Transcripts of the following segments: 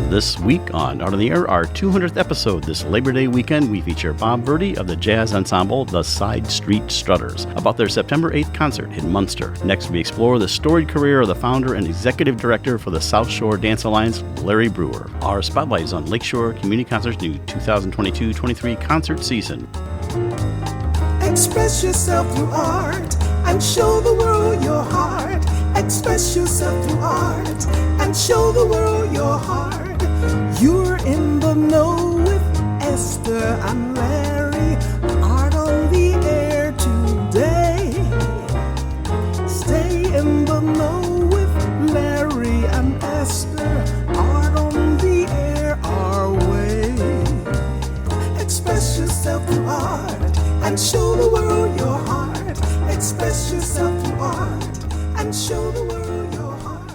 This week on Art on the Air, our 200th episode. This Labor Day weekend, we feature Rob Verdi of the jazz ensemble, the Side Street Strutters, about their September 8th concert in Munster. Next, we explore the storied career of the founder and executive director for the South Shore Dance Alliance, Larry Brewer. Our spotlight is on Lakeshore Community Concerts' new 2022-23 concert season. Express yourself through art and show the world your heart. Express yourself through art and show the world your heart. You're in the know with Esther and Larry. Art on the air today. Stay in the know with Larry and Esther. Art on the air our way. Express yourself through art and show the world your heart. Express yourself through art and show the world your heart.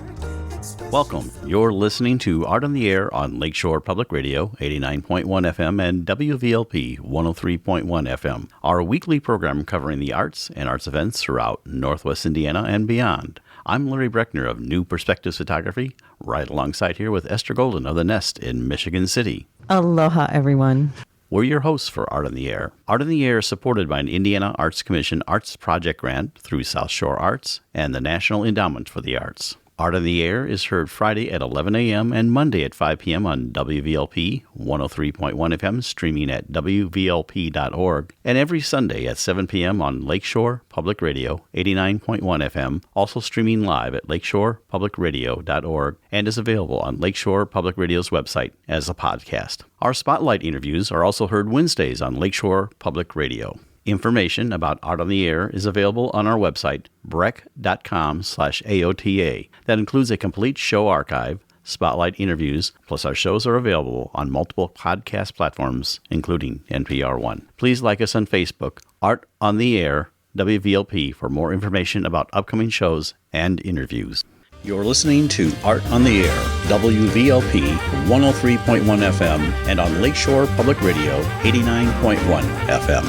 Welcome. You're listening to Art on the Air on Lakeshore Public Radio, 89.1 FM and WVLP 103.1 FM, our weekly program covering the arts and arts events throughout Northwest Indiana and beyond. I'm Larry Breckner of New Perspectives Photography, right alongside here with Esther Golden of The Nest in Michigan City. Aloha, everyone. We're your hosts for Art on the Air. Art on the Air is supported by an Indiana Arts Commission Arts Project Grant through South Shore Arts and the National Endowment for the Arts. Art on the Air is heard Friday at 11 a.m. and Monday at 5 p.m. on WVLP 103.1 FM, streaming at WVLP.org, and every Sunday at 7 p.m. on Lakeshore Public Radio 89.1 FM, also streaming live at lakeshorepublicradio.org, and is available on Lakeshore Public Radio's website as a podcast. Our spotlight interviews are also heard Wednesdays on Lakeshore Public Radio. Information about Art on the Air is available on our website, breck.com/AOTA. That includes a complete show archive, spotlight interviews, plus our shows are available on multiple podcast platforms, including NPR One. Please like us on Facebook, Art on the Air, WVLP, for more information about upcoming shows and interviews. You're listening to Art on the Air, WVLP 103.1 FM, and on Lakeshore Public Radio 89.1 FM.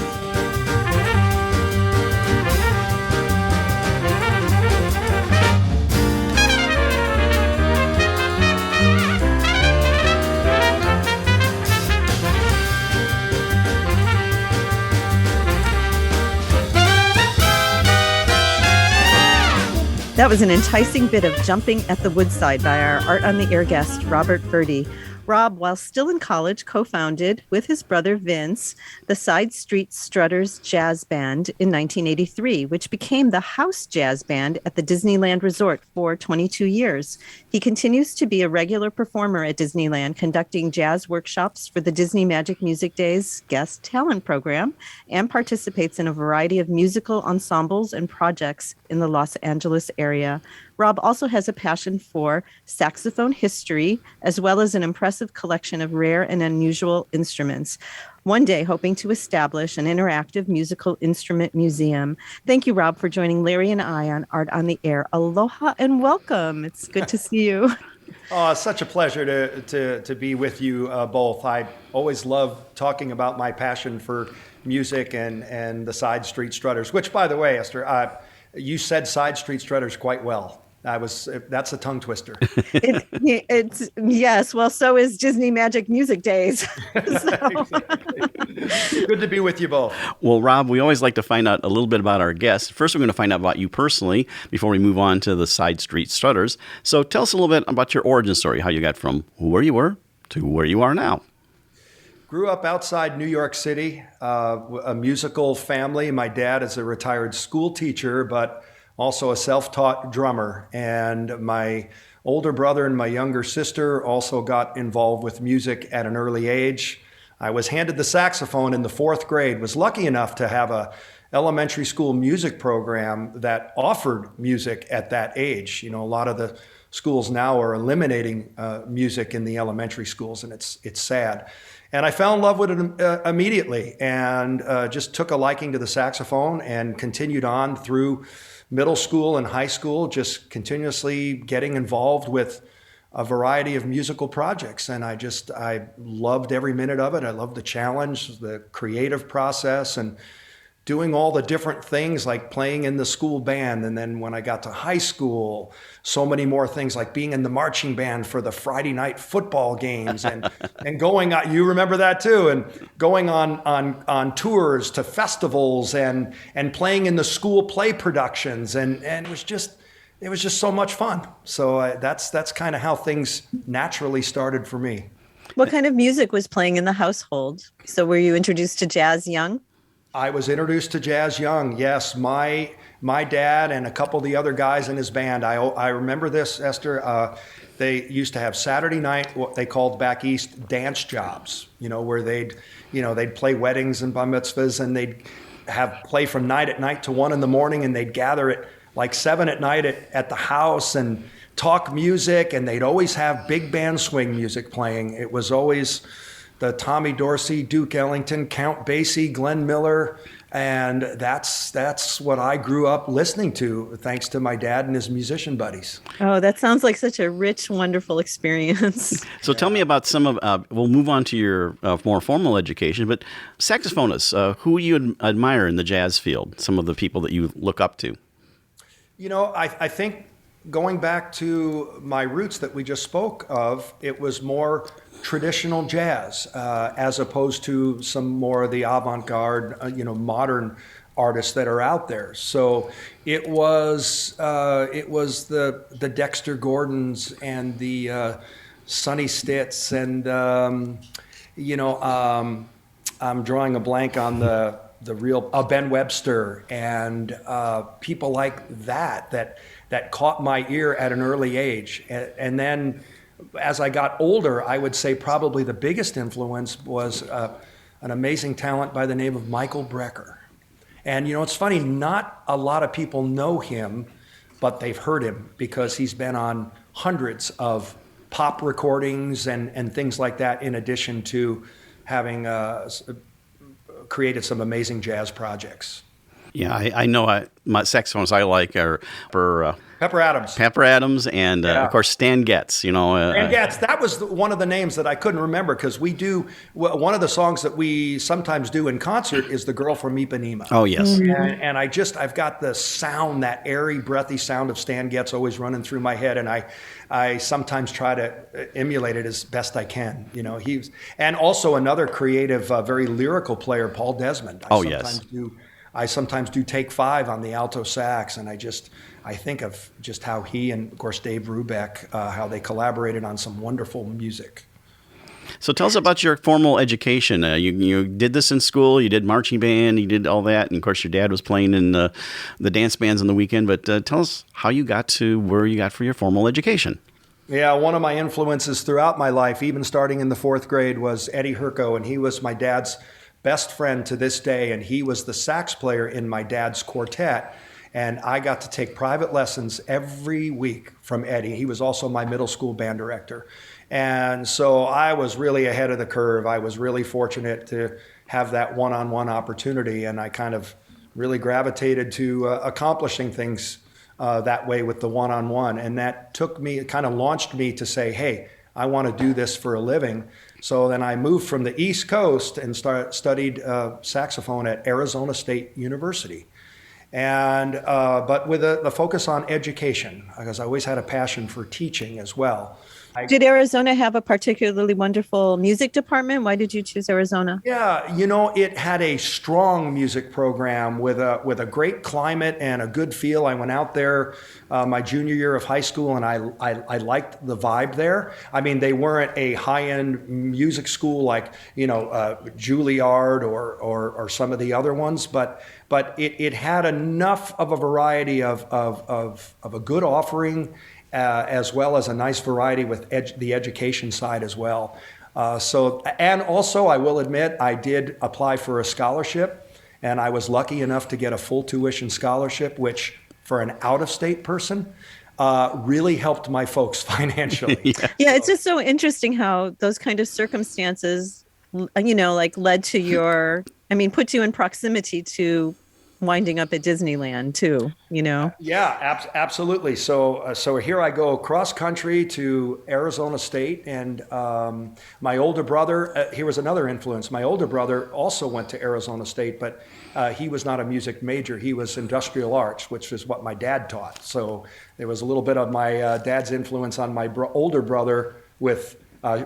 That was an enticing bit of Jumping at the Woodside by our Art on the Air guest, Robert Verdi. Rob, while still in college, co-founded with his brother Vince the Side Street Strutters Jazz Band in 1983, which became the house jazz band at the Disneyland Resort for 22 years. He continues to be a regular performer at Disneyland, conducting jazz workshops for the Disney Magic Music Days guest talent program, and participates in a variety of musical ensembles and projects in the Los Angeles area. Rob also has a passion for saxophone history, as well as an impressive collection of rare and unusual instruments. One day, hoping to establish an interactive musical instrument museum. Thank you, Rob, for joining Larry and I on Art on the Air. Aloha and welcome. It's good to see you. Oh, it's such a pleasure to be with you both. I always love talking about my passion for music and the Side Street Strutters, which, by the way, Esther, you said Side Street Strutters quite well. That's a tongue twister. It's yes. Well, so is Disney Magic Music Days. Exactly. Good to be with you both. Well, Rob, we always like to find out a little bit about our guests. First, we're going to find out about you personally before we move on to the Side Street Strutters. So tell us a little bit about your origin story, how you got from where you were to where you are now. Grew up outside New York City, a musical family. My dad is a retired school teacher, but also a self-taught drummer. And my older brother and my younger sister also got involved with music at an early age. I was handed the saxophone in the 4th grade, was lucky enough to have a elementary school music program that offered music at that age. You know, a lot of the schools now are eliminating music in the elementary schools, and it's sad. And I fell in love with it immediately, and just took a liking to the saxophone and continued on through middle school and high school, just continuously getting involved with a variety of musical projects. And I loved every minute of it. I loved the challenge, the creative process, and doing all the different things like playing in the school band. And then when I got to high school, so many more things like being in the marching band for the Friday night football games and going on, you remember that too, and going on tours to festivals and playing in the school play productions. And it was just so much fun. So that's kind of how things naturally started for me. What kind of music was playing in the household? So were you introduced to jazz young? I was introduced to jazz young. Yes, my dad and a couple of the other guys in his band. I remember this, Esther. They used to have Saturday night, what they called back east, dance jobs. Where they'd play weddings and bar mitzvahs, and they'd play from night at night to 1 a.m, and they'd gather at like 7 at night at the house and talk music, and they'd always have big band swing music playing. It was always the Tommy Dorsey, Duke Ellington, Count Basie, Glenn Miller, and that's what I grew up listening to, thanks to my dad and his musician buddies. Oh, that sounds like such a rich, wonderful experience. So tell me about some of, we'll move on to your more formal education, but saxophonists, who you admire in the jazz field, some of the people that you look up to? I think going back to my roots that we just spoke of, it was more traditional jazz as opposed to some more of the avant-garde, modern artists that are out there. So it was the Dexter Gordons and the Sonny Stitts and I'm drawing a blank on the real Ben Webster and people like that caught my ear at an early age. And then as I got older, I would say probably the biggest influence was an amazing talent by the name of Michael Brecker. And it's funny, not a lot of people know him, but they've heard him because he's been on hundreds of pop recordings and things like that, in addition to having created some amazing jazz projects. Yeah, I know my saxophones I like are for Pepper Adams. Pepper Adams, and Yeah. of course Stan Getz. Stan Getz, that was one of the names that I couldn't remember because we do one of the songs that we sometimes do in concert is "The Girl from Ipanema." Oh yes, and I've got the sound, that airy, breathy sound of Stan Getz always running through my head, and I sometimes try to emulate it as best I can. And also another creative, very lyrical player, Paul Desmond. I sometimes do Take 5 on the alto sax, and I think of just how he and, of course, Dave Brubeck, how they collaborated on some wonderful music. So tell us about your formal education. You did this in school, you did marching band, you did all that, and of course your dad was playing in the dance bands on the weekend, but tell us how you got to where you got for your formal education. Yeah, one of my influences throughout my life, even starting in the 4th grade, was Eddie Herco, and he was my dad's best friend to this day, and he was the sax player in my dad's quartet, and I got to take private lessons every week from Eddie. He was also my middle school band director, and so I was really ahead of the curve. I was really fortunate to have that one-on-one opportunity, and I kind of really gravitated to accomplishing things that way with the one-on-one, and that kind of launched me to say, hey, I want to do this for a living. So then I moved from the East Coast and studied saxophone at Arizona State University. And but with a focus on education, because I always had a passion for teaching as well. Did Arizona have a particularly wonderful music department? Why did you choose Arizona? Yeah, it had a strong music program with a great climate and a good feel. I went out there my junior year of high school, and I liked the vibe there. I mean, they weren't a high-end music school like Juilliard or some of the other ones, but it had enough of a variety of a good offering. As well as a nice variety with the education side as well. And also, I will admit, I did apply for a scholarship, and I was lucky enough to get a full tuition scholarship, which for an out-of-state person really helped my folks financially. Yeah, it's just so interesting how those kind of circumstances, led to put you in proximity to winding up at Disneyland too, you know? Yeah, absolutely. So here I go cross country to Arizona State, and my older brother. Here was another influence. My older brother also went to Arizona State, but he was not a music major. He was industrial arts, which is what my dad taught. So there was a little bit of my dad's influence on my older brother with.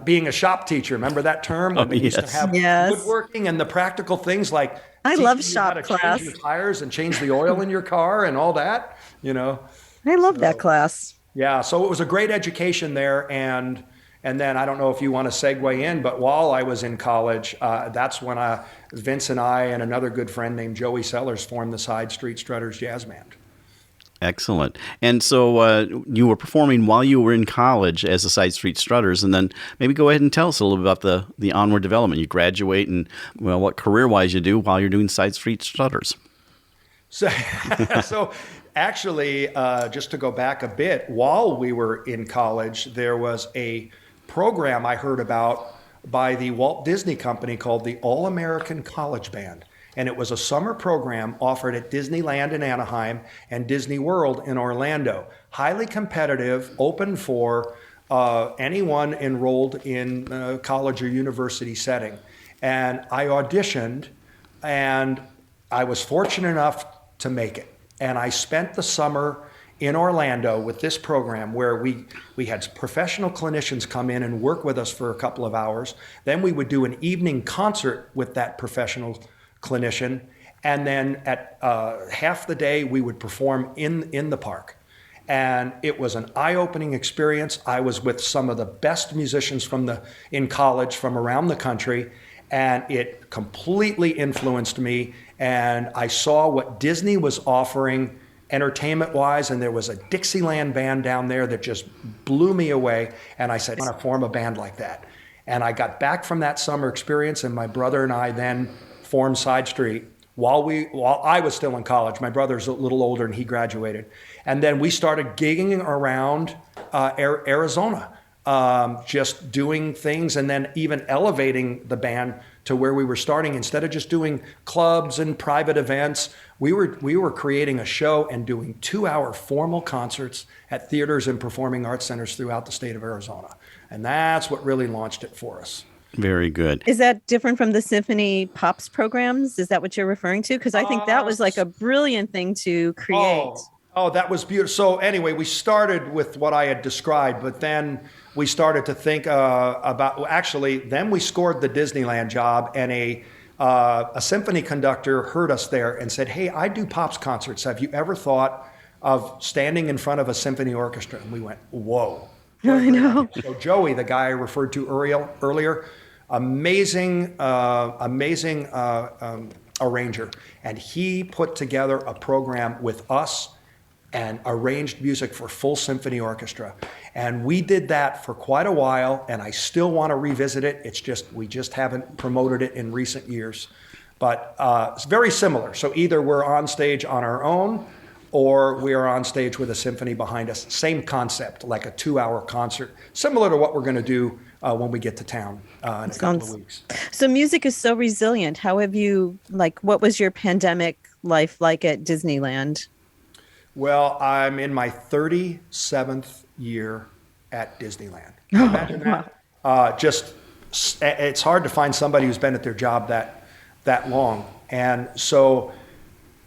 Being a shop teacher, remember that term when they used to have woodworking and the practical things like I love teaching you how shop to class. change your tires and change the oil in your car and all that, you know. I love that class. Yeah, so it was a great education there, and then I don't know if you want to segue in, but while I was in college, that's when Vince and I and another good friend named Joey Sellers formed the Side Street Strutters Jazz Band. Excellent. And so you were performing while you were in college as the Side Street Strutters, and then maybe go ahead and tell us a little bit about the onward development. You graduate and, well, what career-wise you do while you're doing Side Street Strutters. So actually, just to go back a bit, while we were in college, there was a program I heard about by the Walt Disney Company called the All-American College Band. And it was a summer program offered at Disneyland in Anaheim and Disney World in Orlando. Highly competitive, open for anyone enrolled in a college or university setting. And I auditioned, and I was fortunate enough to make it. And I spent the summer in Orlando with this program where we had professional clinicians come in and work with us for a couple of hours. Then we would do an evening concert with that professional clinician, and then at half the day we would perform in the park. And it was an eye-opening experience. I was with some of the best musicians in college from around the country, and it completely influenced me. And I saw what Disney was offering entertainment-wise, and there was a Dixieland band down there that just blew me away. And I said, I want to form a band like that. And I got back from that summer experience, and my brother and I then formed Side Street while I was still in college. My brother's a little older and he graduated. And then we started gigging around Arizona, just doing things, and then even elevating the band to where we were starting. Instead of just doing clubs and private events, we were creating a show and doing 2-hour formal concerts at theaters and performing arts centers throughout the state of Arizona. And that's what really launched it for us. Very good. Is that different from the Symphony Pops programs? Is that what you're referring to? Because I think that was like a brilliant thing to create. Oh, that was beautiful. So anyway, we started with what I had described, but then we started to think then we scored the Disneyland job, and a symphony conductor heard us there and said, "Hey, I do Pops concerts. Have you ever thought of standing in front of a symphony orchestra?" And we went, whoa. I know. So Joey, the guy I referred to earlier, amazing arranger, and he put together a program with us and arranged music for full symphony orchestra. And we did that for quite a while, and I still want to revisit it. It's just we just haven't promoted it in recent years. But it's very similar. So either we're on stage on our own, or we are on stage with a symphony behind us. Same concept, like a 2-hour concert, similar to what we're going to do when we get to town in a couple of weeks. So music is so resilient. How have you, what was your pandemic life like at Disneyland? Well, I'm in my 37th year at Disneyland. Can you imagine that? It's hard to find somebody who's been at their job that long. And so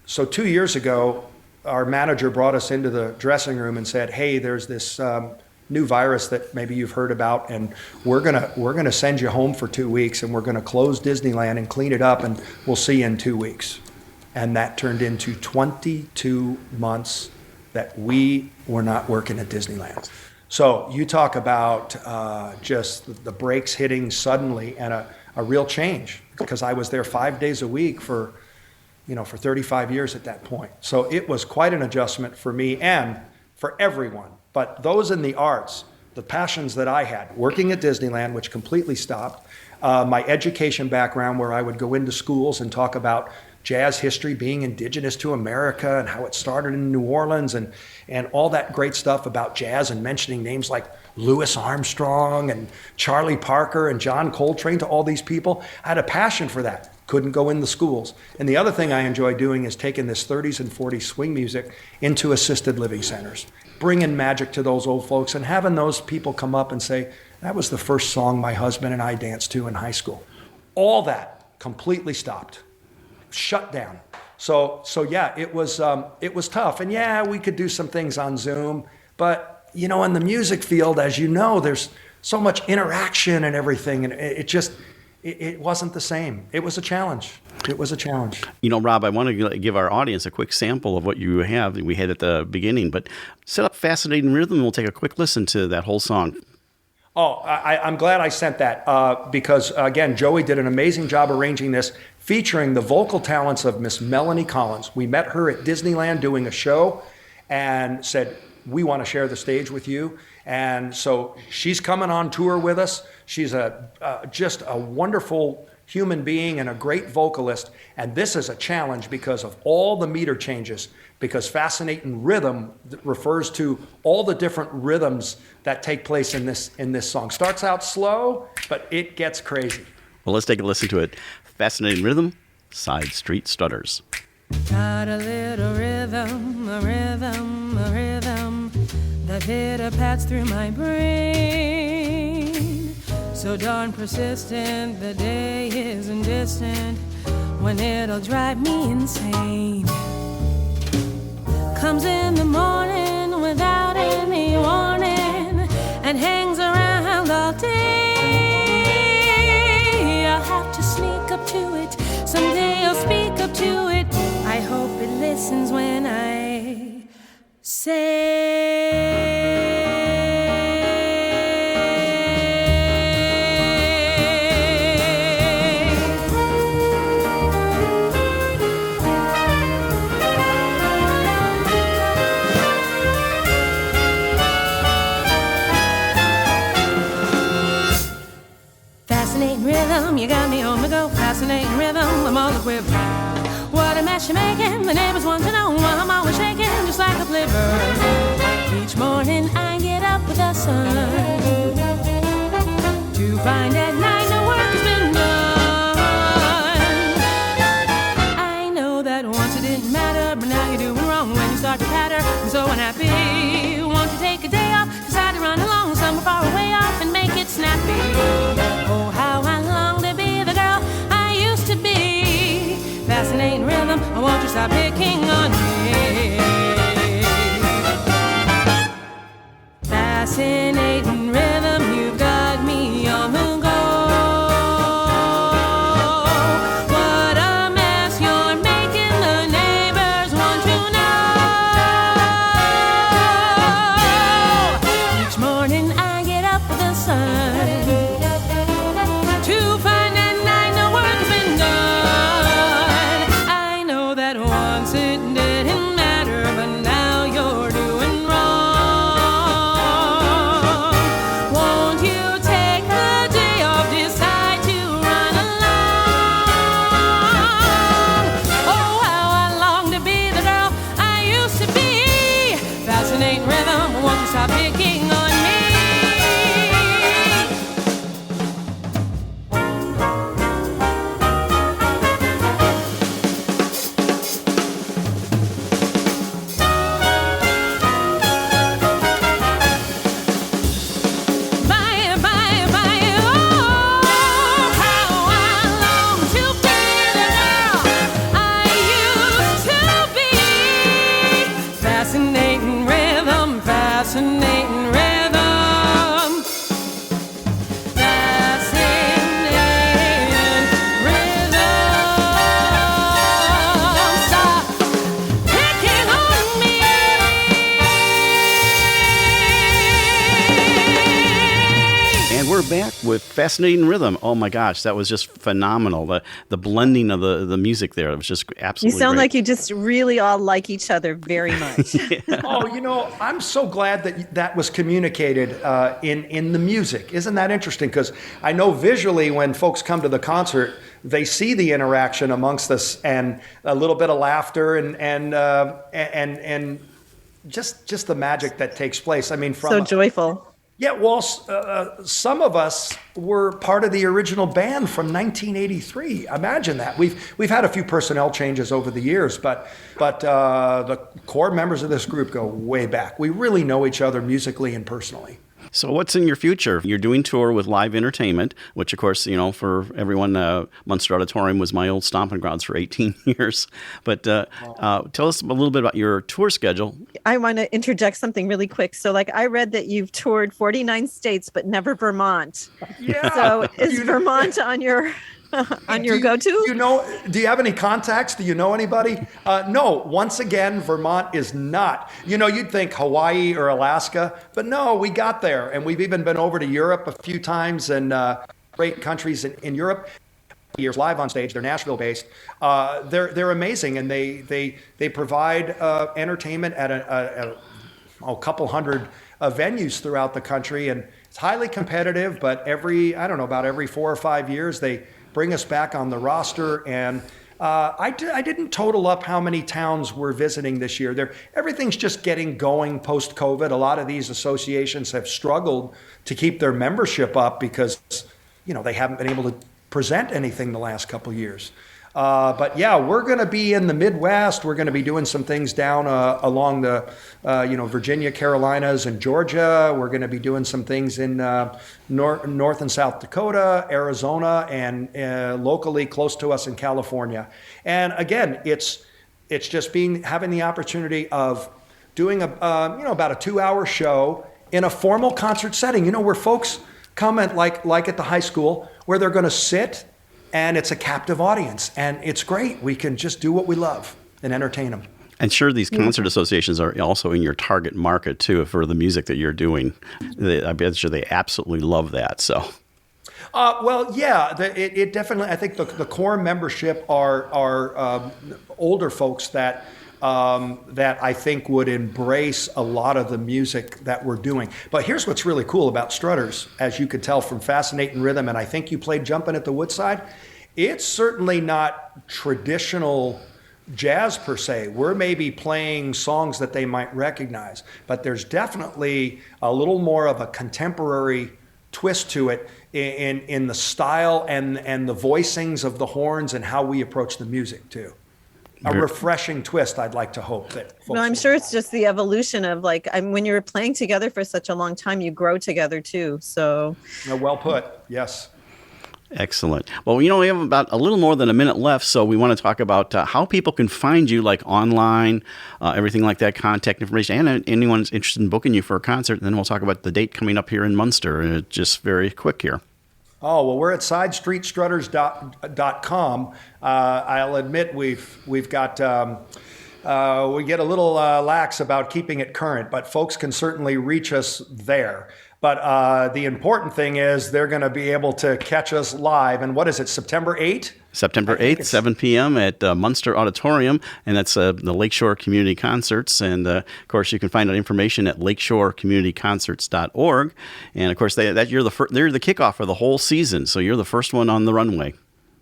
2 years ago, our manager brought us into the dressing room and said, "Hey, there's this new virus that maybe you've heard about, and we're gonna send you home for 2 weeks, and we're gonna close Disneyland and clean it up, and we'll see you in 2 weeks." And that turned into 22 months that we were not working at Disneyland. So you talk about just the brakes hitting suddenly, and a real change, because I was there 5 days a week for 35 years at that point. So it was quite an adjustment for me and for everyone. But those in the arts, the passions that I had, working at Disneyland, which completely stopped, my education background, where I would go into schools and talk about jazz history being indigenous to America and how it started in New Orleans, and all that great stuff about jazz, and mentioning names like Louis Armstrong and Charlie Parker and John Coltrane to all these people. I had a passion for that. couldn't go in the schools. And the other thing I enjoy doing is taking this 30s and 40s swing music into assisted living centers, bringing magic to those old folks and having those people come up and say, that was the first song my husband and I danced to in high school. All that completely stopped, shut down. So yeah, it was tough. And yeah, we could do some things on Zoom, but in the music field, as you know, there's so much interaction and everything, and it wasn't the same. It was a challenge. Rob, I want to give our audience a quick sample of what you have. We had at the beginning, but set up Fascinating Rhythm. We'll take a quick listen to that whole song. Oh, I'm glad I sent that because, again, Joey did an amazing job arranging this, featuring the vocal talents of Miss Melanie Collins. We met her at Disneyland doing a show and said, we want to share the stage with you. And so she's coming on tour with us. She's just a wonderful human being and a great vocalist. And this is a challenge because of all the meter changes, because Fascinating Rhythm refers to all the different rhythms that take place in this song. Starts out slow, but it gets crazy. Well, let's take a listen to it. Fascinating Rhythm, Side Street Strutters. Got a little rhythm, a rhythm, a rhythm that pitter-pats through my brain. So darn persistent, the day isn't distant when it'll drive me insane. Comes in the morning without any warning and hangs around all day. I'll have to sneak up to it, someday I'll speak up to it. I hope it listens when I say. Fascinating rhythm, you got me on the go. Fascinating rhythm, I'm all the quiver. What a mess you're making, the neighbors want to know why I'm always shaking just like a flivver. Each morning I get up with the sun to find at night no work has been done. I know that once it didn't matter, but now you're doing wrong when you start to patter. I'm so unhappy, want to take a day off, decide to run along somewhere far away off and make it snappy. Oh, how I long to be the girl I used to be. Fascinating rhythm, I want you to stop picking on me. Fascinating rhythm, you've got me on the go. What a mess you're making, the neighbors want to know. Each morning I get up with the sun to find at night no work has been done. I know that once it didn't matter, but now you're doing wrong. Won't you take the day off, decide to run along? Oh, how I long to be the girl I used to be. Fascinating rhythm, won't you stop picking on me? Bye, bye, bye, oh, how I long to be the girl I used to be. Fascinating rhythm, fascinating rhythm. Fascinating rhythm. Stop picking on me. And we're back with Fascinating Rhythm. Oh my gosh, that was just phenomenal. The blending of the music there, it was just You absolutely sound great. like you just really all like each other very much. Oh, I'm so glad that was communicated in the music. Isn't that interesting? Because I know visually when folks come to the concert, they see the interaction amongst us and a little bit of laughter and just the magic that takes place. I mean, So joyful. Yeah, well, some of us were part of the original band from 1983. Imagine that. We've had a few personnel changes over the years, but the core members of this group go way back. We really know each other musically and personally. So what's in your future? You're doing tour with live entertainment, which, of course, for everyone, Munster Auditorium was my old stomping grounds for 18 years. But tell us a little bit about your tour schedule. I want to interject something really quick. So, I read that you've toured 49 states, but never Vermont. Yeah. So is Vermont on your... on your go-to? Do you have any contacts? Do you know anybody? No, once again, Vermont is not. You'd think Hawaii or Alaska, but no, we got there. And we've even been over to Europe a few times and great countries in Europe. Years live on stage. They're Nashville based. They're amazing. And they provide entertainment at a couple hundred venues throughout the country. And it's highly competitive, but about every 4 or 5 years, they bring us back on the roster. And I didn't total up how many towns we're visiting this year. Everything's just getting going post-COVID. A lot of these associations have struggled to keep their membership up because, they haven't been able to present anything the last couple of years. But yeah, we're going to be in the Midwest. We're going to be doing some things down along the, Virginia, Carolinas, and Georgia. We're going to be doing some things in North and South Dakota, Arizona, and locally close to us in California. And again, it's just having the opportunity of doing about a 2-hour show in a formal concert setting. Where folks come at like at the high school, where they're going to sit. And it's a captive audience, and it's great. We can just do what we love and entertain them. And sure, these concert associations are also in your target market, too, for the music that you're doing. I bet you they absolutely love that. So, well, yeah, it definitely, I think the core membership are older folks that I think would embrace a lot of the music that we're doing. But here's what's really cool about Strutters, as you could tell from Fascinating Rhythm, and I think you played Jumpin' at the Woodside. It's certainly not traditional jazz per se. We're maybe playing songs that they might recognize, but there's definitely a little more of a contemporary twist to it in the style and the voicings of the horns and how we approach the music too. A refreshing twist, I'd like to hope that folks No, I'm sure it's just the evolution of when you're playing together for such a long time, you grow together too. So well put. Yes. Excellent. Well, we have about a little more than a minute left, so we want to talk about how people can find you, online, everything like that, contact information, and anyone's interested in booking you for a concert. And then we'll talk about the date coming up here in Munster, just very quick here. Oh, well, we're at sidestreetstrutters.com. I'll admit we've got, we get a little lax about keeping it current, but folks can certainly reach us there. But the important thing is they're going to be able to catch us live. And what is it, September 8th? September 8th, 7 p.m. at Munster Auditorium, and that's the Lakeshore Community Concerts. And, of course, you can find out information at lakeshorecommunityconcerts.org. And, of course, they're the kickoff for the whole season, so you're the first one on the runway.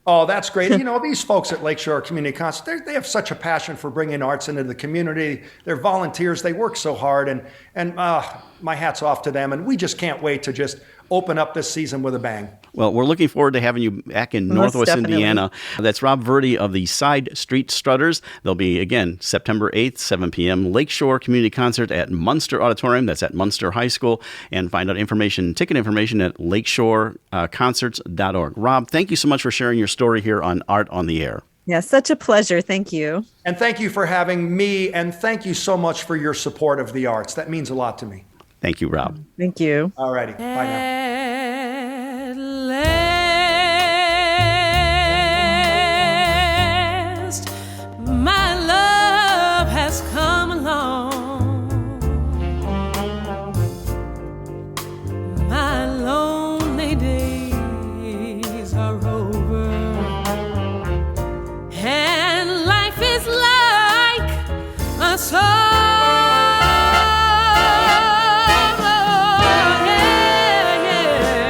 Oh, that's great. These folks at Lakeshore Community Concerts, they have such a passion for bringing arts into the community. They're volunteers. They work so hard, and my hat's off to them. And we just can't wait to just open up this season with a bang. Well, we're looking forward to having you back in Northwest Indiana. That's Rob Verdi of the Side Street Strutters. They'll be, again, September 8th, 7 p.m., Lakeshore Community Concert at Munster Auditorium. That's at Munster High School. And find out ticket information at lakeshoreconcerts.org. Rob, thank you so much for sharing your story here on Art on the Air. Yeah, such a pleasure. Thank you. And thank you for having me, and thank you so much for your support of the arts. That means a lot to me. Thank you, Rob. Thank you. All righty. Bye now. At last, my love has come along. My lonely days are over, and life is like a song. Yeah, yeah.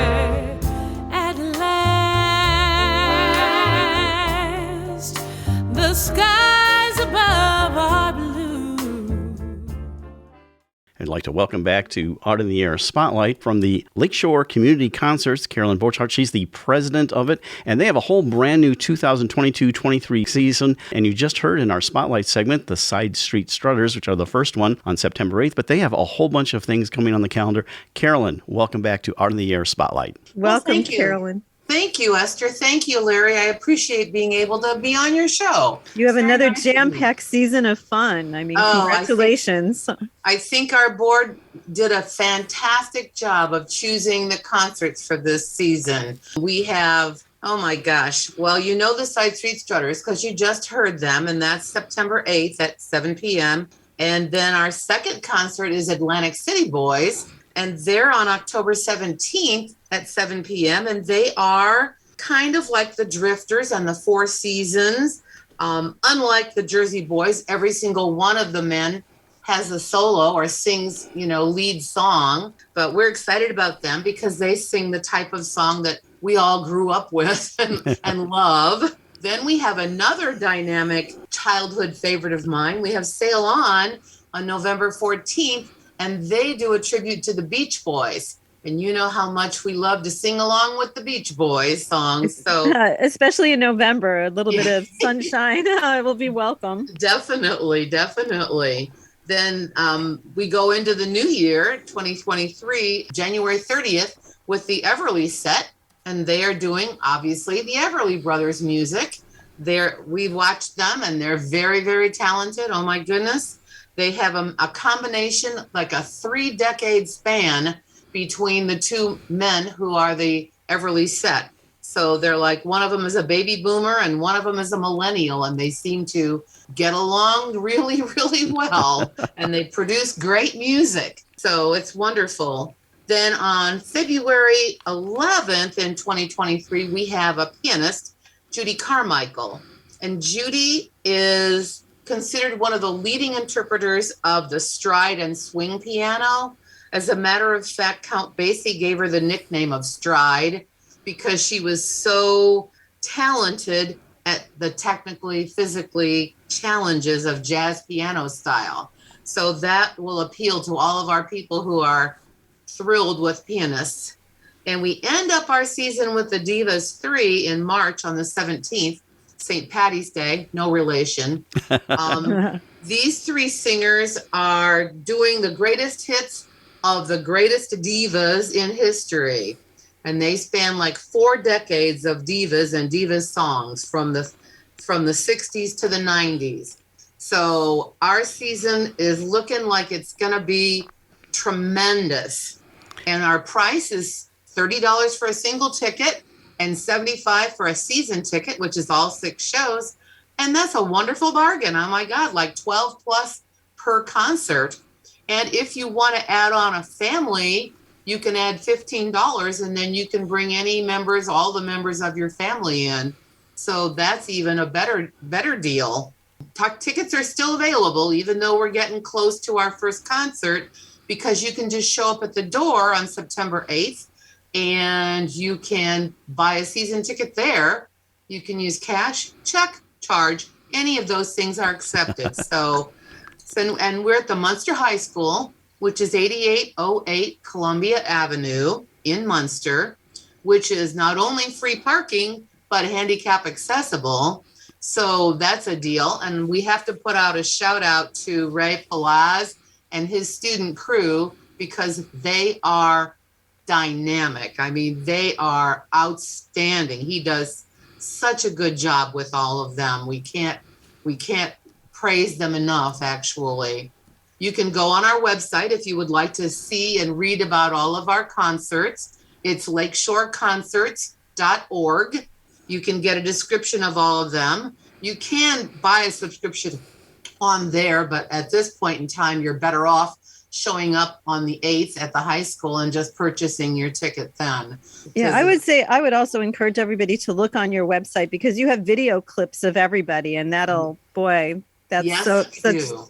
like to welcome back to Art in the Air Spotlight from the Lakeshore Community Concerts, Carolyn Bochardt. She's the president of it, and they have a whole brand new 2022-23 season. And you just heard in our Spotlight segment, the Side Street Strutters, which are the first one on September 8th, but they have a whole bunch of things coming on the calendar. Carolyn, welcome back to Art in the Air Spotlight. Welcome, thank you. Carolyn. Thank you, Esther. Thank you, Larry. I appreciate being able to be on your show. You have Very another nice of you. jam-packed season of fun. I mean, congratulations. I think our board did a fantastic job of choosing the concerts for this season. We have, oh my gosh, well, you know the Side Street Strutters because you just heard them, and that's September 8th at 7 p.m. And then our second concert is Atlantic City Boys, and they're on October 17th at 7 p.m. And they are kind of like the Drifters and the Four Seasons. Unlike the Jersey Boys, every single one of the men has a solo or sings, lead song. But we're excited about them because they sing the type of song that we all grew up with and love. Then we have another dynamic childhood favorite of mine. We have Sail On November 14th, and they do a tribute to the Beach Boys. And you know how much we love to sing along with the Beach Boys songs. So especially in November, a little bit of sunshine will be welcome. Definitely. Then we go into the new year, 2023, January 30th, with the Everly set. And they are doing, obviously, the Everly Brothers music. We watched them, and they're very, very talented. Oh, my goodness. They have a combination, like a 3-decade span between the two men who are the Everly set. So they're like, one of them is a baby boomer and one of them is a millennial, and they seem to get along really, really well. And they produce great music. So it's wonderful. Then on February 11th in 2023, we have a pianist, Judy Carmichael. And Judy is considered one of the leading interpreters of the stride and swing piano. As a matter of fact, Count Basie gave her the nickname of Stride because she was so talented at the technically, physically challenges of jazz piano style. So that will appeal to all of our people who are thrilled with pianists. And we end up our season with the Divas 3 in March on the 17th, St. Patty's Day, no relation. These three singers are doing the greatest hits of the greatest divas in history. And they span like 4 decades of divas and divas songs from the 60s to the 90s. So our season is looking like it's going to be tremendous. And our price is $30 for a single ticket and $75 for a season ticket, which is all 6 shows. And that's a wonderful bargain. Oh my God, like 12 plus per concert. And if you want to add on a family, you can add $15 and then you can bring any members, all the members of your family in. So that's even a better deal. Tickets are still available, even though we're getting close to our first concert, because you can just show up at the door on September 8th and you can buy a season ticket there. You can use cash, check, charge. Any of those things are accepted. And we're at the Munster High School, which is 8808 Columbia Avenue in Munster, which is not only free parking, but handicap accessible. So that's a deal. And we have to put out a shout out to Ray Palaz and his student crew because they are dynamic. I mean, they are outstanding. He does such a good job with all of them. We can't praise them enough, actually. You can go on our website if you would like to see and read about all of our concerts. It's lakeshoreconcerts.org. You can get a description of all of them. You can buy a subscription on there, but at this point in time, you're better off showing up on the 8th at the high school and just purchasing your ticket then. Yeah, I would also encourage everybody to look on your website because you have video clips of everybody, and that's such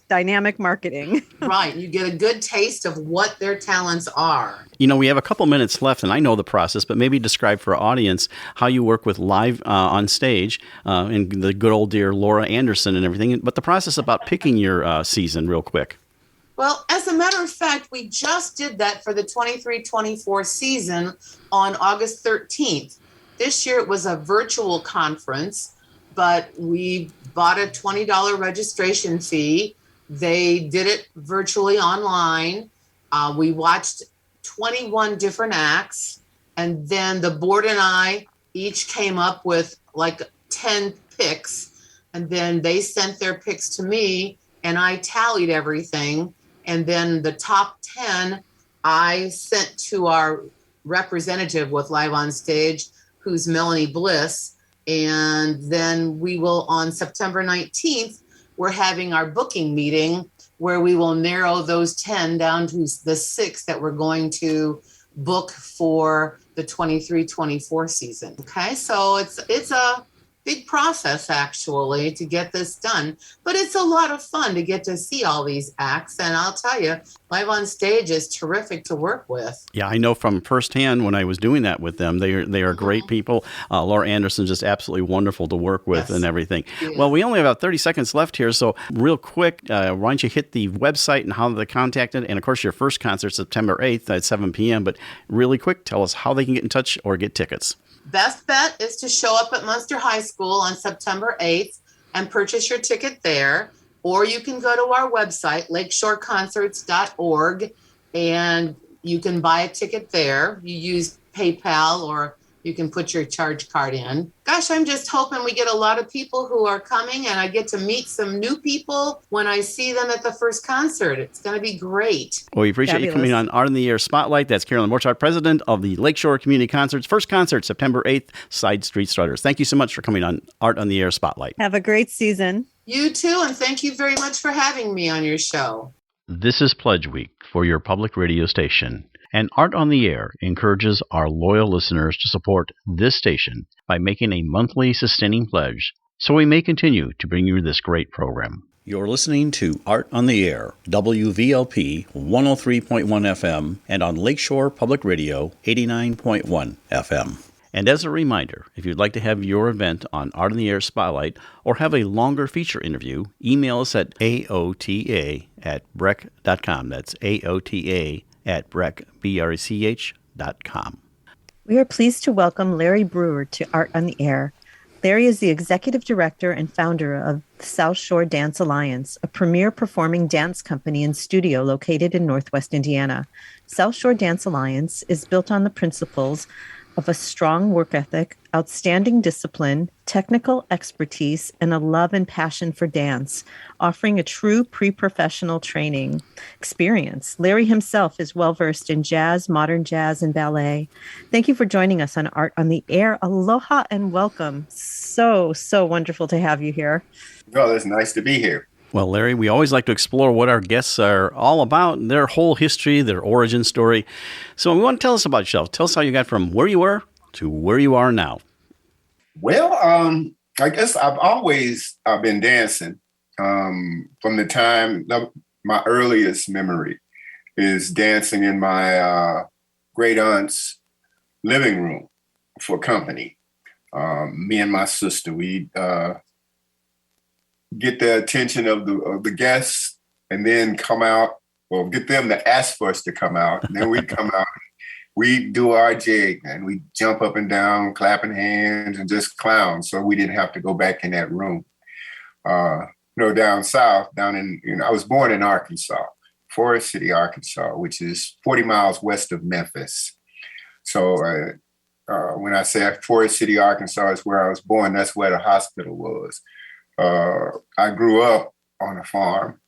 dynamic marketing. Right. You get a good taste of what their talents are. We have a couple minutes left, and I know the process, but maybe describe for our audience how you work with live on stage and the good old dear Laura Anderson and everything, but the process about picking your season real quick. Well, as a matter of fact, we just did that for the 23-24 season on August 13th. This year it was a virtual conference, but we bought a $20 registration fee. They did it virtually online. We watched 21 different acts, and then the board and I each came up with like 10 picks, and then they sent their picks to me, and I tallied everything. And then the top 10 I sent to our representative with Live on Stage, who's Melanie Bliss. And then we will, on September 19th, we're having our booking meeting where we will narrow those 10 down to the 6 that we're going to book for the 23-24 season. Okay, so it's a big process actually to get this done, but it's a lot of fun to get to see all these acts. And I'll tell you, Live on Stage is terrific to work with. Yeah, I know from firsthand when I was doing that with them. They are great people. Laura Anderson's just absolutely wonderful to work with and everything. Yeah. Well, we only have about 30 seconds left here, so real quick, why don't you hit the website and how they contacted, and of course your first concert September 8th at 7 p.m., but really quick, tell us how they can get in touch or get tickets. Best bet is to show up at Munster High School on September 8th and purchase your ticket there. Or you can go to our website, lakeshoreconcerts.org, and you can buy a ticket there. You use PayPal, or you can put your charge card in. Gosh, I'm just hoping we get a lot of people who are coming, and I get to meet some new people when I see them at the first concert. It's going to be great. Well, we appreciate you coming on Art in the Air Spotlight. That's Carolyn Bochardt, president of the Lakeshore Community Concerts. First concert, September 8th, Side Street Strutters. Thank you so much for coming on Art on the Air Spotlight. Have a great season. You too, and thank you very much for having me on your show. This is Pledge Week for your public radio station. And Art on the Air encourages our loyal listeners to support this station by making a monthly sustaining pledge so we may continue to bring you this great program. You're listening to Art on the Air, WVLP 103.1 FM, and on Lakeshore Public Radio 89.1 FM. And as a reminder, if you'd like to have your event on Art on the Air Spotlight or have a longer feature interview, email us at aota@brech.com. That's aota@brech.com. We are pleased to welcome Larry Brewer to Art on the Air. Larry is the executive director and founder of the South Shore Dance Alliance, a premier performing dance company and studio located in Northwest Indiana. South Shore Dance Alliance is built on the principles of a strong work ethic, outstanding discipline, technical expertise, and a love and passion for dance, offering a true pre-professional training experience. Larry himself is well-versed in jazz, modern jazz, and ballet. Thank you for joining us on Art on the Air. Aloha and welcome. So wonderful to have you here. Well, it's nice to be here. Well, Larry, we always like to explore what our guests are all about, their whole history, their origin story. So we want to tell us about yourself. Tell us how you got from where you were to where you are now. Well, I guess I've always been dancing from the time, my earliest memory is dancing in my great aunt's living room for company. Me and my sister, we'd get the attention of the guests and then come out, or get them to ask for us to come out. And then we'd come out, we'd do our jig and we'd jump up and down, clapping hands and just clown. So we didn't have to go back in that room. Down south, I was born in Arkansas, Forest City, Arkansas, which is 40 miles west of Memphis. So when I say Forest City, Arkansas is where I was born, that's where the hospital was. I grew up on a farm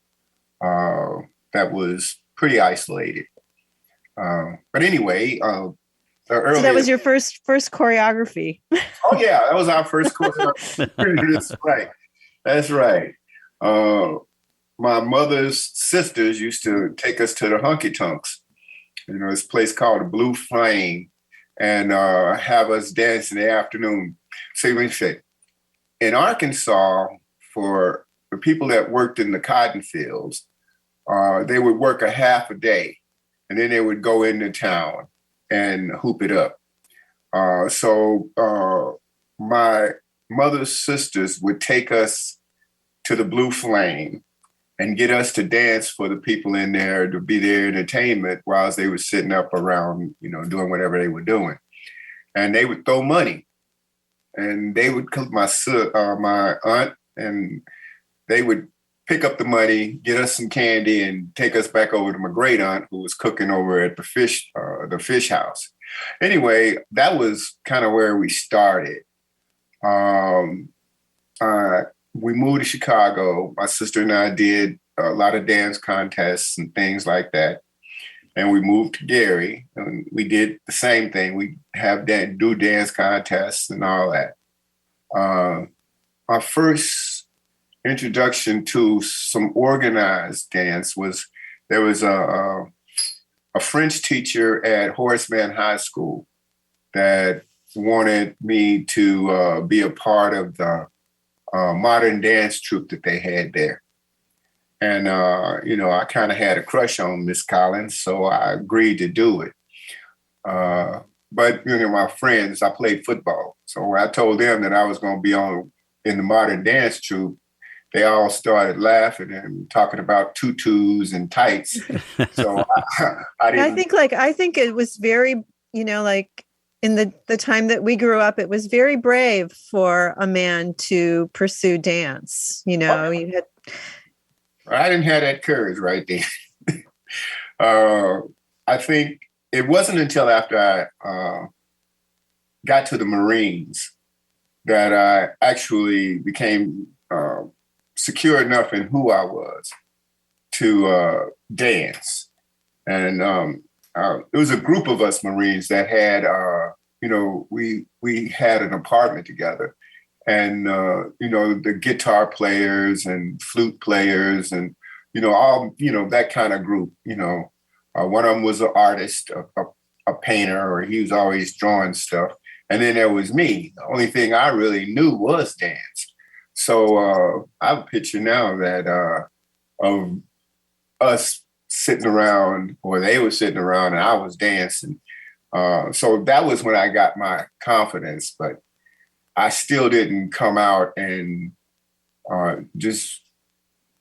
that was pretty isolated. But anyway, so that was your first choreography. Oh yeah, that was our first choreography. That's right. My mother's sisters used to take us to the honky tonks, this place called the Blue Flame, and have us dance in the afternoon. So let me say, in Arkansas, for the people that worked in the cotton fields, they would work a half a day, and then they would go into town and hoop it up. So my mother's sisters would take us to the Blue Flame, and get us to dance for the people in there to be their entertainment while they were sitting up around, doing whatever they were doing. And they would throw money, and they would come, my aunt, and they would pick up the money, get us some candy, and take us back over to my great aunt, who was cooking over at the fish house. Anyway, that was kind of where we started. We moved to Chicago. My sister and I did a lot of dance contests and things like that. And we moved to Gary, and we did the same thing. We do dance contests and all that. My first introduction to some organized dance was, there was a French teacher at Horace Mann High School that wanted me to be a part of the modern dance troupe that they had there. And, I kind of had a crush on Miss Collins, so I agreed to do it. But, my friends, I played football. So when I told them that I was going to be in the modern dance troupe, they all started laughing and talking about tutus and tights. So I didn't. I think it was very, like in the time that we grew up, it was very brave for a man to pursue dance. You had. I didn't have that courage right there. I think it wasn't until after I got to the Marines that I actually became secure enough in who I was to dance. And it was a group of us Marines that had, we had an apartment together. And, the guitar players and flute players and, all, that kind of group, one of them was an artist, a painter, or he was always drawing stuff. And then there was me. The only thing I really knew was dance. So I picture now that of us sitting around, or they were sitting around and I was dancing. So that was when I got my confidence, but I still didn't come out and just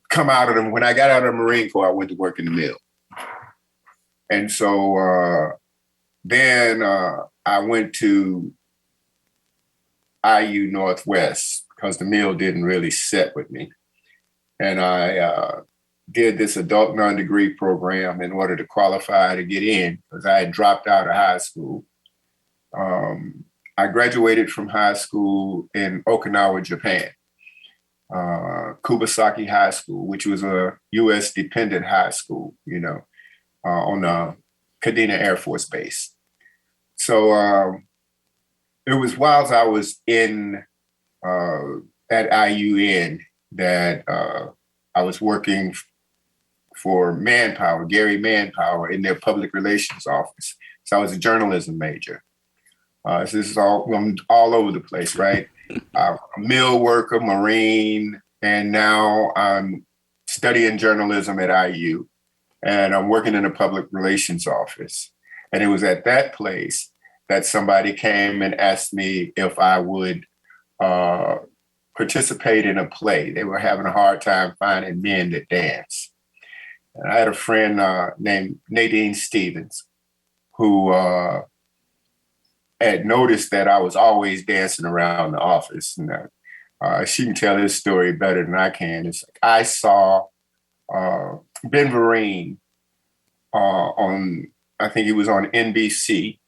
come out of them. When I got out of the Marine Corps, I went to work in the mill. And so then I went to IU Northwest because the mill didn't really set with me. And I did this adult non-degree program in order to qualify to get in because I had dropped out of high school. I graduated from high school in Okinawa, Japan, Kubasaki High School, which was a U.S. dependent high school, on Kadena Air Force Base. So it was while I was in at IUN that I was working for Manpower, Gary Manpower, in their public relations office. So I was a journalism major. So this is I'm all over the place, right? A mill worker, Marine, and now I'm studying journalism at IU, and I'm working in a public relations office. And it was at that place that somebody came and asked me if I would participate in a play. They were having a hard time finding men that dance. And I had a friend named Nadine Stevens who had noticed that I was always dancing around the office. And she can tell this story better than I can. It's like I saw Ben Vereen on, I think he was on NBC.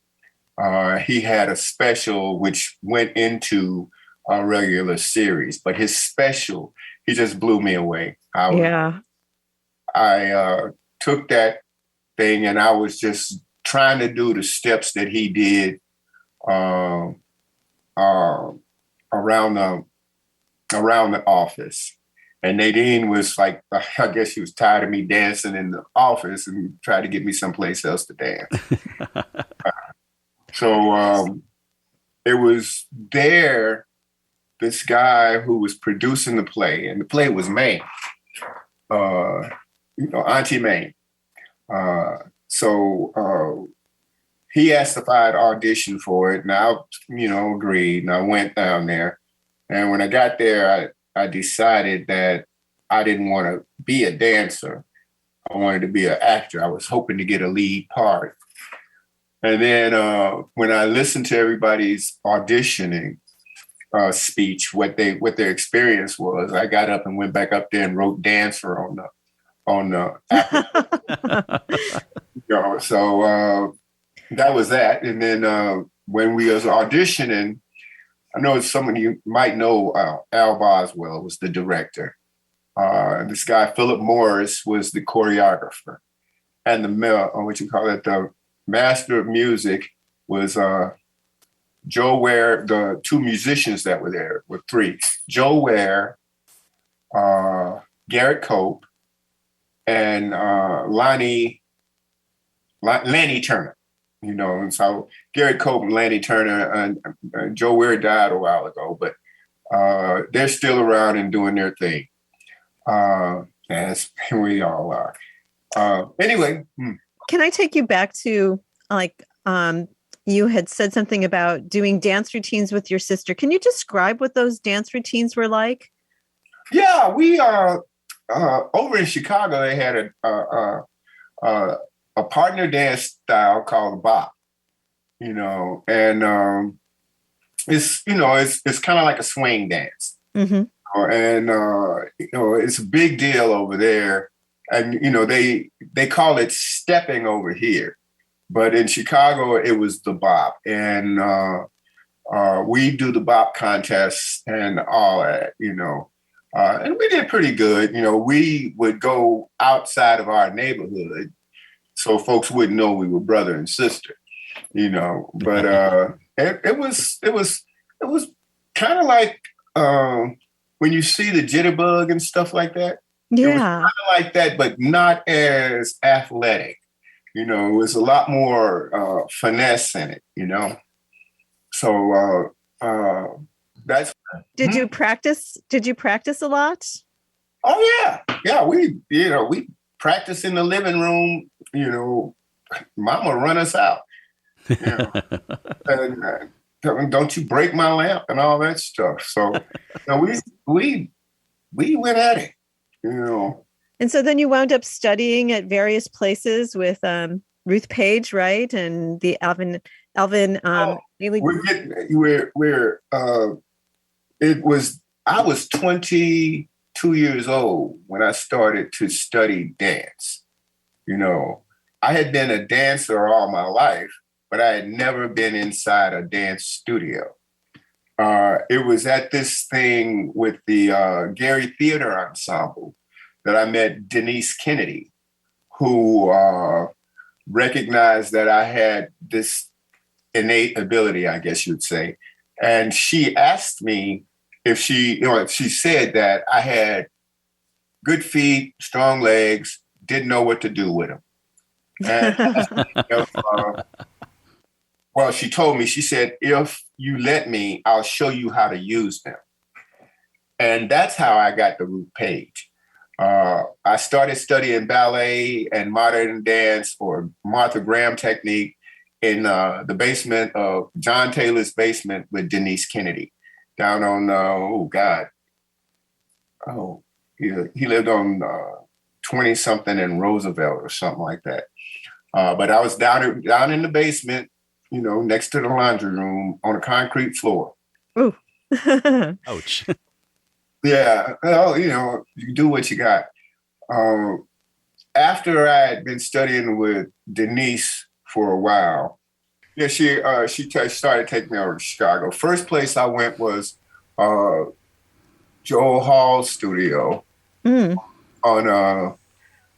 He had a special which went into a regular series, but his special, he just blew me away. I took that thing and I was just trying to do the steps that he did around the office. And Nadine was like, I guess she was tired of me dancing in the office and tried to get me someplace else to dance. So it was there, this guy who was producing the play, and the play was Maine, Auntie Maine. So he asked if I'd audition for it, and I, agreed, and I went down there. And when I got there, I decided that I didn't want to be a dancer. I wanted to be an actor. I was hoping to get a lead part. And then when I listened to everybody's auditioning speech, what their experience was, I got up and went back up there and wrote dancer on the so that was that. And then when we was auditioning, I know someone you might know, Al Boswell was the director. This guy, Philip Morris, was the choreographer. And the master of music was Joe Ware. The two musicians that were there were three: Joe Ware, Garrett Cope, and Lanny Turner. And so Garrett Cope and Lanny Turner, and Joe Ware died a while ago, but they're still around and doing their thing. As we all are. Anyway. Can I take you back to you had said something about doing dance routines with your sister. Can you describe what those dance routines were like? Yeah, we over in Chicago, they had a partner dance style called bop, and it's kind of like a swing dance. Mm-hmm. And it's a big deal over there, and they call it stepping over here, but in Chicago it was the bop, and we do the bop contests and all that, and we did pretty good. We would go outside of our neighborhood so folks wouldn't know we were brother and sister, but it was kind of like when you see the jitterbug and stuff like that. Yeah. It was kind of like that, but not as athletic. It was a lot more finesse in it, So that's. Did you practice? Did you practice a lot? Oh yeah. We practice in the living room. Mama run us out. And, don't you break my lamp and all that stuff. So we went at it, And so then you wound up studying at various places with Ruth Page, right? And the Alvin. I was 22 years old when I started to study dance. I had been a dancer all my life, but I had never been inside a dance studio. It was at this thing with the Gary Theater Ensemble that I met Denise Kennedy, who recognized that I had this innate ability, I guess you'd say. And she asked me if she said that I had good feet, strong legs, didn't know what to do with them. And, well, she told me, she said, if you let me, I'll show you how to use them. And that's how I got the Ruth Page. I started studying ballet and modern dance, or Martha Graham technique, in the basement of John Taylor's basement with Denise Kennedy down on, he lived on 20-something in Roosevelt or something like that. But I was down in the basement, next to the laundry room on a concrete floor. Ooh. Ouch. Yeah. Well, you do what you got. After I had been studying with Denise for a while, she started taking me over to Chicago. First place I went was Joel Hall's studio on,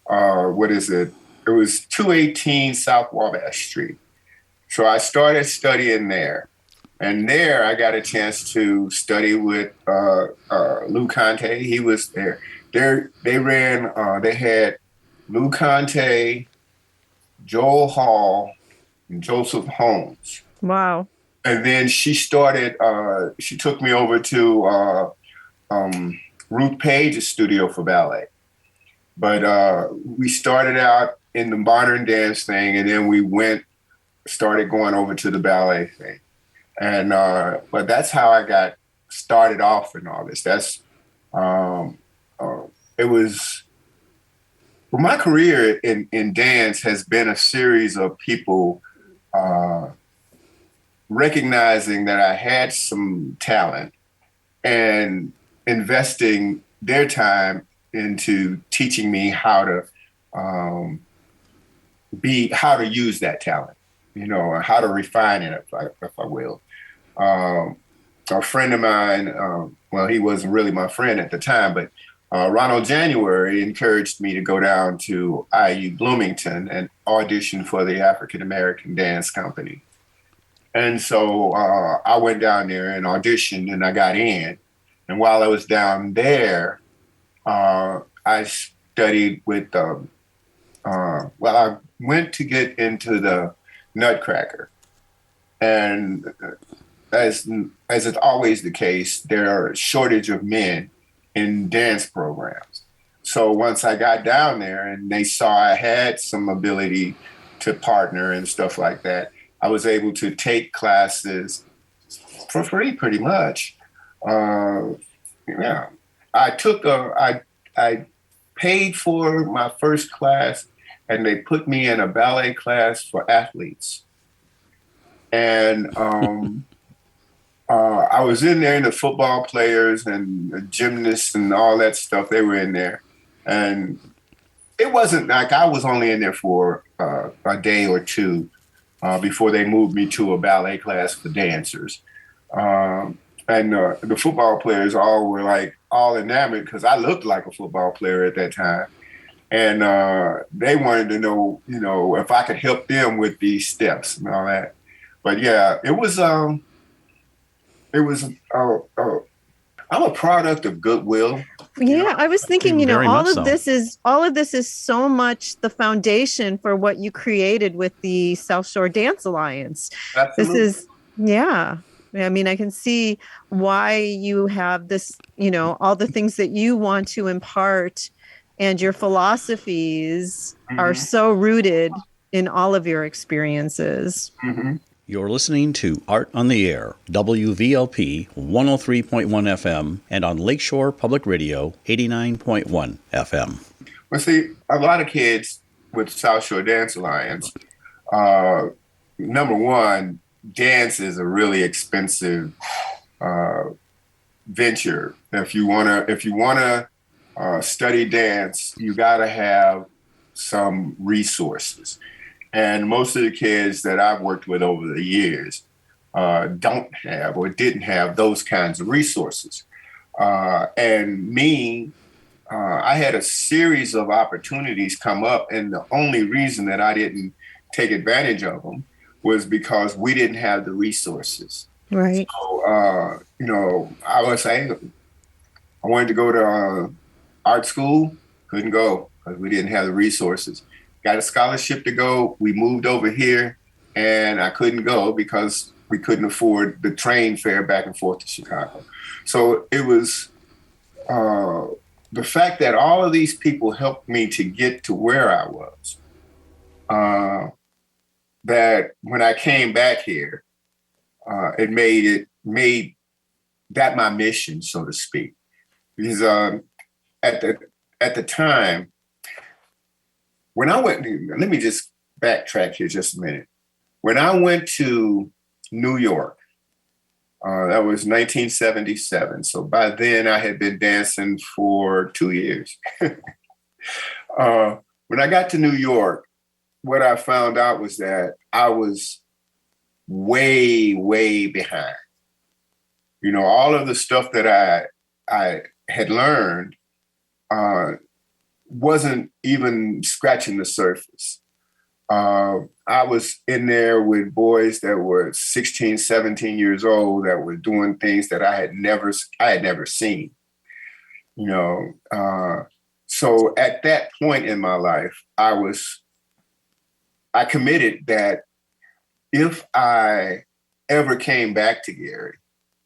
what is it? It was 218 South Wabash Street. So I started studying there. And there I got a chance to study with Lou Conte. He was there. They had Lou Conte, Joel Hall, and Joseph Holmes. Wow. And then she took me over to Ruth Page's studio for ballet. But we started out in the modern dance thing, and then started going over to the ballet thing. And but that's how I got started off in all this. That's well, my career in dance has been a series of people recognizing that I had some talent and investing their time into teaching me how to use that talent, and how to refine it, if I will. A friend of mine, well, he wasn't really my friend at the time, but Ronald January encouraged me to go down to IU Bloomington and audition for the African American Dance Company. And so I went down there and auditioned, and I got in. And while I was down there, I studied with, I went to get into the Nutcracker. And as is always the case, there are a shortage of men in dance programs. So once I got down there and they saw I had some ability to partner and stuff like that, I was able to take classes for free, pretty much. Yeah, I paid for my first class, and they put me in a ballet class for athletes. And I was in there, and the football players and the gymnasts and all that stuff, they were in there. And it wasn't like I was only in there for a day or two before they moved me to a ballet class for dancers. And the football players all were all enamored because I looked like a football player at that time. And they wanted to know, if I could help them with these steps and all that. But yeah, it was I'm a product of goodwill. Yeah, I was thinking, all of so. this is so much the foundation for what you created with the South Shore Dance Alliance. Absolutely. This is, yeah. I mean, I can see why you have this, all the things that you want to impart, and your philosophies are so rooted in all of your experiences. Mm-hmm. You're listening to Art on the Air, WVLP 103.1 FM, and on Lakeshore Public Radio 89.1 FM. Well, see, a lot of kids with South Shore Dance Alliance, number one, dance is a really expensive venture. If you wanna study dance, you gotta have some resources. And most of the kids that I've worked with over the years don't have or didn't have those kinds of resources. And me, I had a series of opportunities come up, and the only reason that I didn't take advantage of them was because we didn't have the resources. Right. So, I was saying I wanted to go to art school, couldn't go because we didn't have the resources. Got a scholarship to go. We moved over here, and I couldn't go because we couldn't afford the train fare back and forth to Chicago. So it was the fact that all of these people helped me to get to where I was, that when I came back here, it made that my mission, so to speak. Because at the time, when I went, let me just backtrack here just a minute. When I went to New York, that was 1977. So by then I had been dancing for 2 years. When I got to New York, what I found out was that I was way, way behind. All of the stuff that I had learned wasn't even scratching the surface. I was in there with boys that were 16, 17 years old that were doing things that I had never seen. So at that point in my life, I committed that if I ever came back to Gary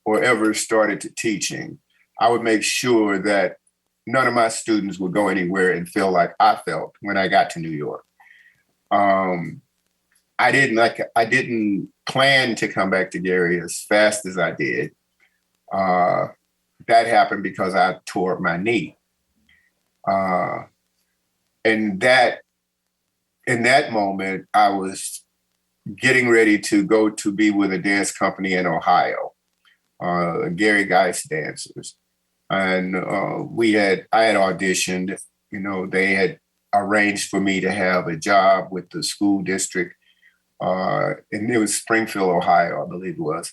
or ever started to teaching, I would make sure that none of my students would go anywhere and feel like I felt when I got to New York. I didn't plan to come back to Gary as fast as I did. That happened because I tore up my knee. And in that moment, I was getting ready to go to be with a dance company in Ohio, Gary Geist Dancers. And I had auditioned, they had arranged for me to have a job with the school district. And it was Springfield, Ohio, I believe it was.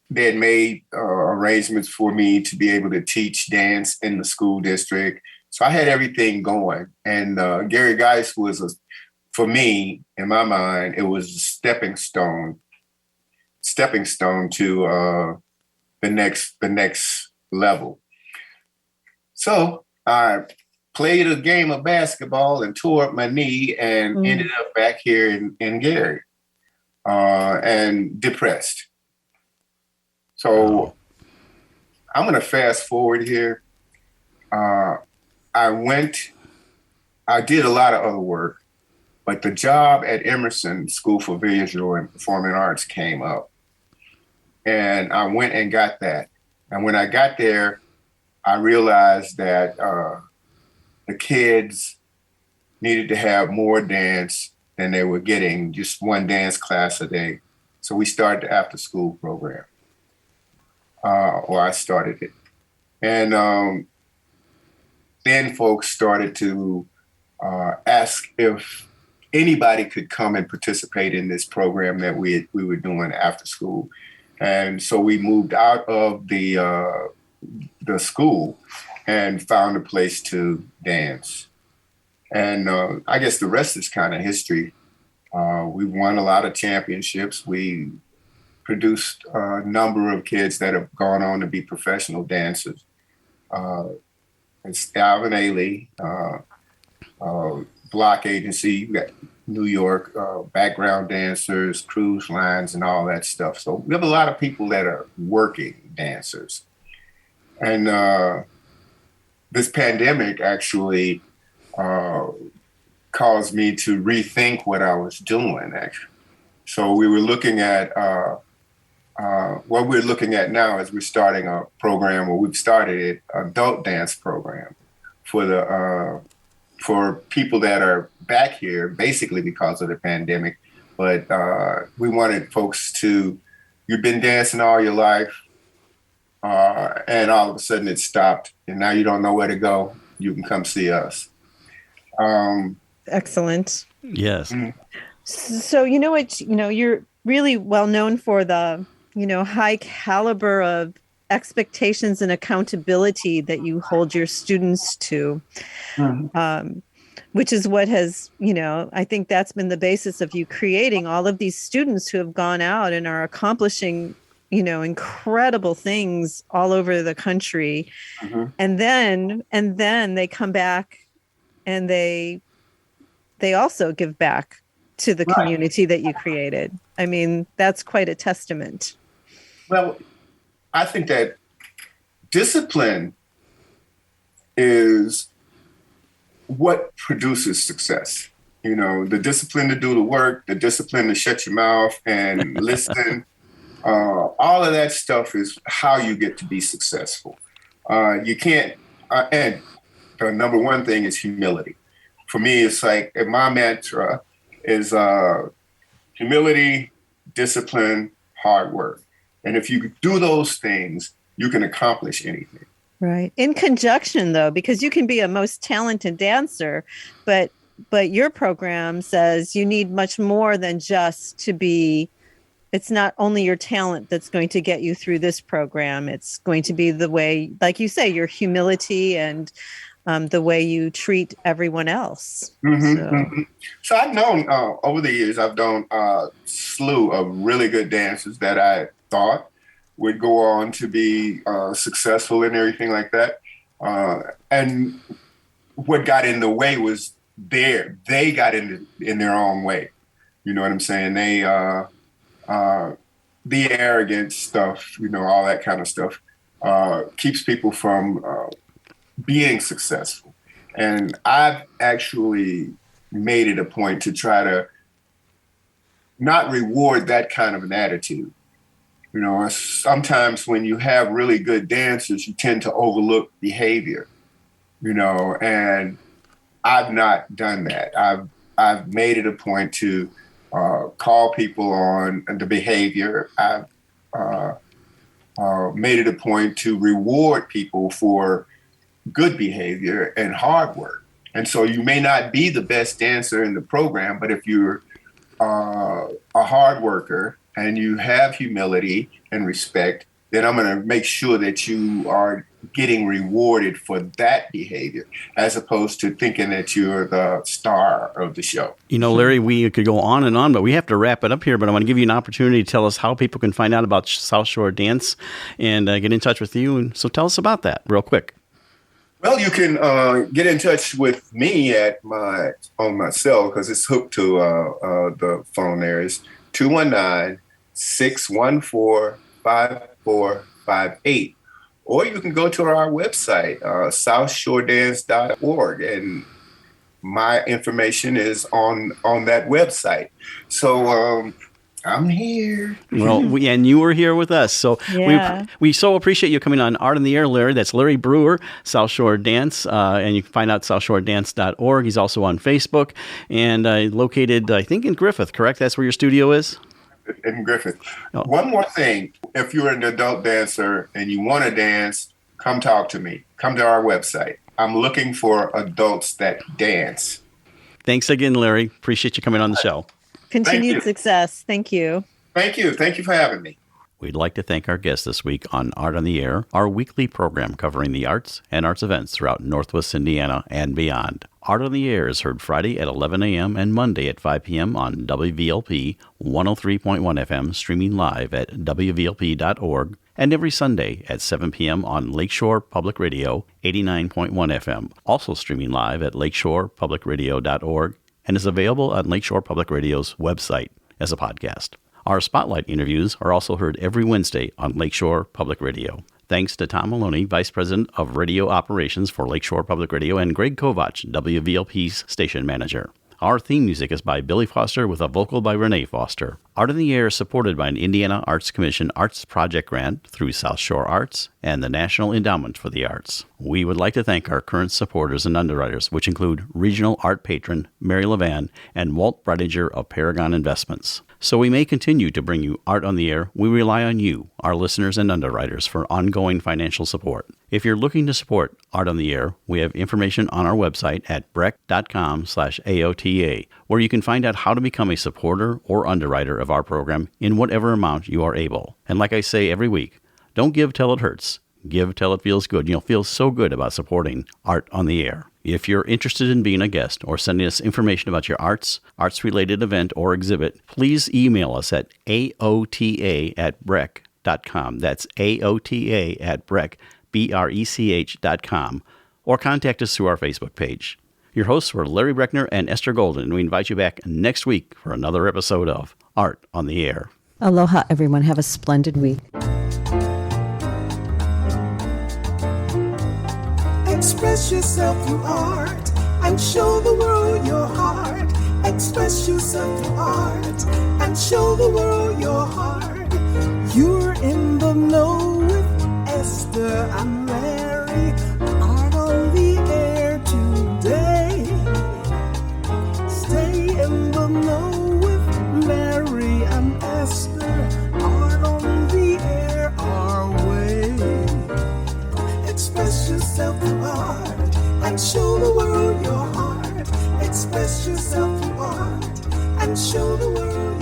They had made arrangements for me to be able to teach dance in the school district. So I had everything going. And Gary Geist was, for me, in my mind, it was a stepping stone to the next level. So I played a game of basketball and tore up my knee and ended up back here in Gary and depressed. So I'm going to fast forward here. I did a lot of other work, but the job at Emerson School for Visual and Performing Arts came up. And I went and got that. And when I got there, I realized that the kids needed to have more dance than they were getting, just one dance class a day. So we started the after school program. Or I started it. And then folks started to ask if anybody could come and participate in this program that we were doing after school. And so we moved out of the school and found a place to dance. And I guess the rest is kind of history. We won a lot of championships. We produced a number of kids that have gone on to be professional dancers. And Alvin Ailey, Block Agency, you got New York, background dancers, cruise lines, and all that stuff. So we have a lot of people that are working dancers. And this pandemic actually caused me to rethink what I was doing, actually. So we were looking at, what we're looking at now is we're starting a program, or we've started it, adult dance program for people that are back here, basically because of the pandemic. But we wanted folks you've been dancing all your life, and all of a sudden it stopped, and now you don't know where to go. You can come see us. Excellent. Yes. Mm-hmm. So you're really well known for the high caliber of expectations and accountability that you hold your students to, which is what has, I think that's been the basis of you creating all of these students who have gone out and are accomplishing, incredible things all over the country. Mm-hmm. And then they come back and they also give back to the community that you created. I mean, that's quite a testament. Well, I think that discipline is what produces success. The discipline to do the work, the discipline to shut your mouth and listen. All of that stuff is how you get to be successful. You can't, and the number one thing is humility. For me, it's like my mantra is humility, discipline, hard work. And if you do those things, you can accomplish anything. Right. In conjunction, though, because you can be a most talented dancer, but your program says you need much more than just to be. It's not only your talent that's going to get you through this program. It's going to be the way, like you say, your humility and the way you treat everyone else. Mm-hmm, So I've known over the years, I've known a slew of really good dancers that I thought would go on to be successful and everything like that. And what got in the way was they got in their own way. You know what I'm saying? They, the arrogant stuff, all that kind of stuff keeps people from being successful. And I've actually made it a point to try to not reward that kind of an attitude. Sometimes when you have really good dancers, you tend to overlook behavior. and I've not done that. I've made it a point to call people on the behavior. I've made it a point to reward people for good behavior and hard work. And so you may not be the best dancer in the program, but if you're a hard worker and you have humility and respect, then I'm going to make sure that you are getting rewarded for that behavior, as opposed to thinking that you're the star of the show. Larry, we could go on and on, but we have to wrap it up here. But I want to give you an opportunity to tell us how people can find out about South Shore Dance and get in touch with you. And so tell us about that real quick. Well, you can get in touch with me on my cell, because it's hooked to the phone there. Is 219-614-5458. Or you can go to our website, southshoredance.org, and my information is on that website. So I'm here. Well, and you were here with us. So we so appreciate you coming on Art in the Air, Larry. That's Larry Brewer, South Shore Dance. And you can find out southshoredance.org. He's also on Facebook and located, I think, in Griffith, correct? That's where your studio is? In Griffith. Oh. One more thing. If you're an adult dancer and you want to dance, come talk to me. Come to our website. I'm looking for adults that dance. Thanks again, Larry. Appreciate you coming on the show. Continued success. Thank you. Thank you. Thank you for having me. We'd like to thank our guest this week on Art on the Air, our weekly program covering the arts and arts events throughout Northwest Indiana and beyond. Art on the Air is heard Friday at 11 a.m. and Monday at 5 p.m. on WVLP 103.1 FM, streaming live at WVLP.org, and every Sunday at 7 p.m. on Lakeshore Public Radio 89.1 FM, also streaming live at lakeshorepublicradio.org, and is available on Lakeshore Public Radio's website as a podcast. Our Spotlight interviews are also heard every Wednesday on Lakeshore Public Radio. Thanks to Tom Maloney, Vice President of Radio Operations for Lakeshore Public Radio, and Greg Kovach, WVLP's station manager. Our theme music is by Billy Foster with a vocal by Renee Foster. Art in the Air is supported by an Indiana Arts Commission Arts Project Grant through South Shore Arts and the National Endowment for the Arts. We would like to thank our current supporters and underwriters, which include Regional Art Patron Mary Levan and Walt Breidinger of Paragon Investments. So we may continue to bring you Art on the Air. We rely on you, our listeners and underwriters, for ongoing financial support. If you're looking to support Art on the Air, we have information on our website at breck.com/AOTA, where you can find out how to become a supporter or underwriter of our program in whatever amount you are able. And like I say every week, don't give till it hurts. Give till it feels good. You'll feel so good about supporting Art on the Air. If you're interested in being a guest or sending us information about your arts-related event or exhibit, please email us at aota@breck.com. That's aota@breck.com, or contact us through our Facebook page. Your hosts were Larry Breckner and Esther Golden, and we invite you back next week for another episode of Art on the Air. Aloha, everyone. Have a splendid week. Express yourself through art and show the world your heart. Express yourself through art and show the world your heart. You're in the know with Esther and Larry. Art on the air today. Stay in the know with Larry and Esther. Art on the air our way. Express yourself through art and show the world your heart. Express yourself through art and show the world